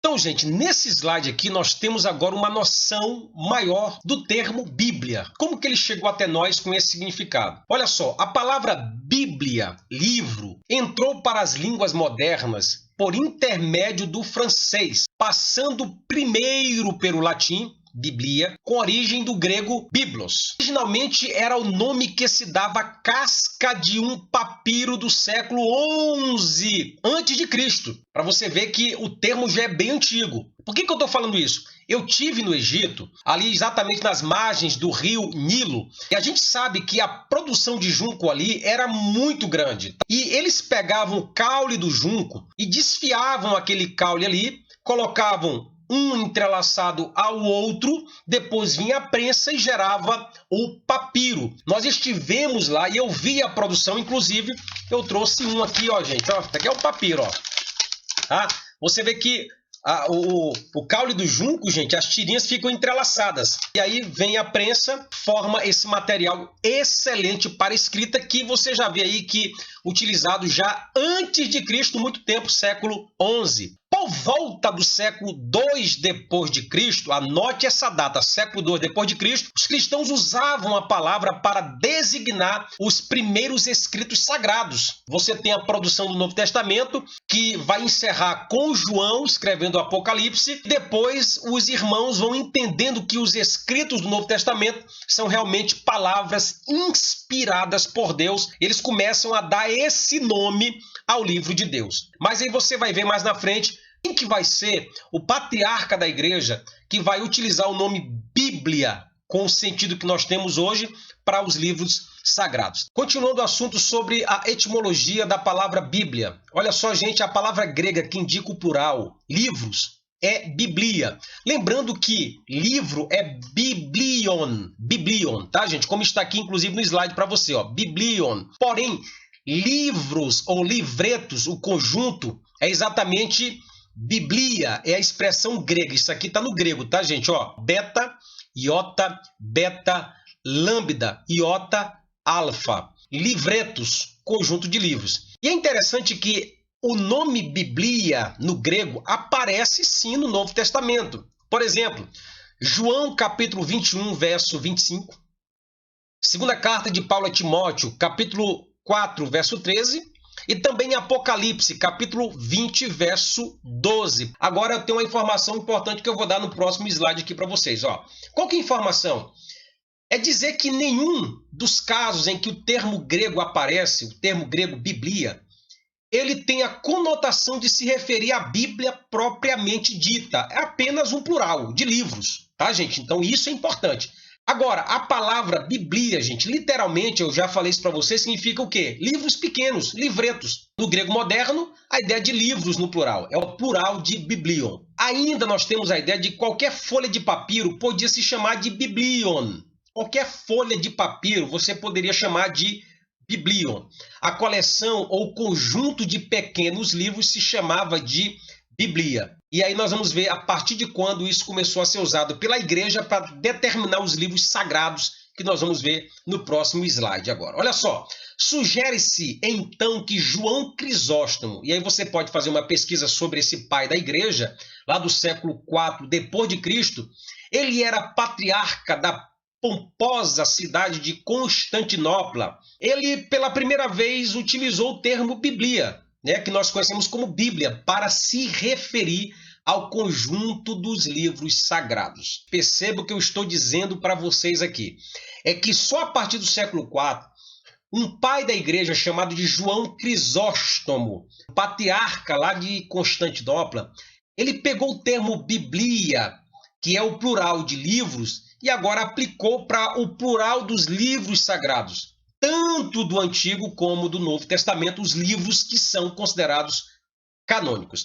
Então, gente, nesse slide aqui nós temos agora uma noção maior do termo Bíblia. Como que ele chegou até nós com esse significado? Olha só, a palavra Bíblia, livro, entrou para as línguas modernas por intermédio do francês, passando primeiro pelo latim, Biblia, com origem do grego biblos. Originalmente era o nome que se dava à casca de um papiro do século XI a.C. Para você ver que o termo já é bem antigo. Por que eu estou falando isso? Eu tive no Egito, ali exatamente nas margens do rio Nilo, e a gente sabe que a produção de junco ali era muito grande. E eles pegavam o caule do junco e desfiavam aquele caule ali, colocavam um entrelaçado ao outro, depois vinha a prensa e gerava o papiro. Nós estivemos lá e eu vi a produção, inclusive eu trouxe um aqui, ó, gente, ó, aqui é o papiro, ó. Tá? Você vê que o caule do junco, gente, as tirinhas ficam entrelaçadas. E aí vem a prensa, forma esse material excelente para escrita que você já vê aí que utilizado já antes de Cristo, muito tempo, século XI. Por volta do século II depois de Cristo, anote essa data, século II depois de Cristo, os cristãos usavam a palavra para designar os primeiros escritos sagrados. Você tem a produção do Novo Testamento, que vai encerrar com João escrevendo o Apocalipse. Depois os irmãos vão entendendo que os escritos do Novo Testamento são realmente palavras inspiradas por Deus. Eles começam a dar esse nome ao livro de Deus. Mas aí você vai ver mais na frente quem que vai ser o patriarca da igreja que vai utilizar o nome Bíblia com o sentido que nós temos hoje para os livros sagrados. Continuando o assunto sobre a etimologia da palavra Bíblia. Olha só, gente, a palavra grega que indica o plural, livros, é biblia. Lembrando que livro é biblion. Biblion, tá, gente? Como está aqui, inclusive, no slide para você, ó. Biblion. Porém, livros ou livretos, o conjunto, é exatamente Biblia, é a expressão grega. Isso aqui está no grego, tá, gente? Ó, beta, iota, beta, lambda, iota, alfa. Livretos, conjunto de livros. E é interessante que o nome Biblia, no grego, aparece sim no Novo Testamento. Por exemplo, João capítulo 21, verso 25. Segunda carta de Paulo a Timóteo, capítulo 4, verso 13. E também Apocalipse, capítulo 20, verso 12. Agora eu tenho uma informação importante que eu vou dar no próximo slide aqui para vocês. Ó. Qual que é a informação? É dizer que nenhum dos casos em que o termo grego aparece, o termo grego Biblia, ele tem a conotação de se referir à Bíblia propriamente dita. É apenas um plural de livros, tá, gente? Então isso é importante. Agora, a palavra Biblia, gente, literalmente, eu já falei isso para vocês, significa o quê? Livros pequenos, livretos. No grego moderno, a ideia de livros no plural, é o plural de biblion. Ainda nós temos a ideia de que qualquer folha de papiro podia se chamar de biblion. Qualquer folha de papiro você poderia chamar de biblion. A coleção ou conjunto de pequenos livros se chamava de Biblia. E aí nós vamos ver a partir de quando isso começou a ser usado pela igreja para determinar os livros sagrados, que nós vamos ver no próximo slide agora. Olha só, sugere-se então que João Crisóstomo, e aí você pode fazer uma pesquisa sobre esse pai da igreja, lá do século IV depois de Cristo, ele era patriarca da pomposa cidade de Constantinopla. Ele, pela primeira vez, utilizou o termo Biblia, né, que nós conhecemos como Bíblia, para se referir ao conjunto dos livros sagrados. Perceba o que eu estou dizendo para vocês aqui. É que só a partir do século IV, um pai da igreja chamado de João Crisóstomo, patriarca lá de Constantinopla, ele pegou o termo Biblia, que é o plural de livros, e agora aplicou para o plural dos livros sagrados, tanto do Antigo como do Novo Testamento, os livros que são considerados canônicos.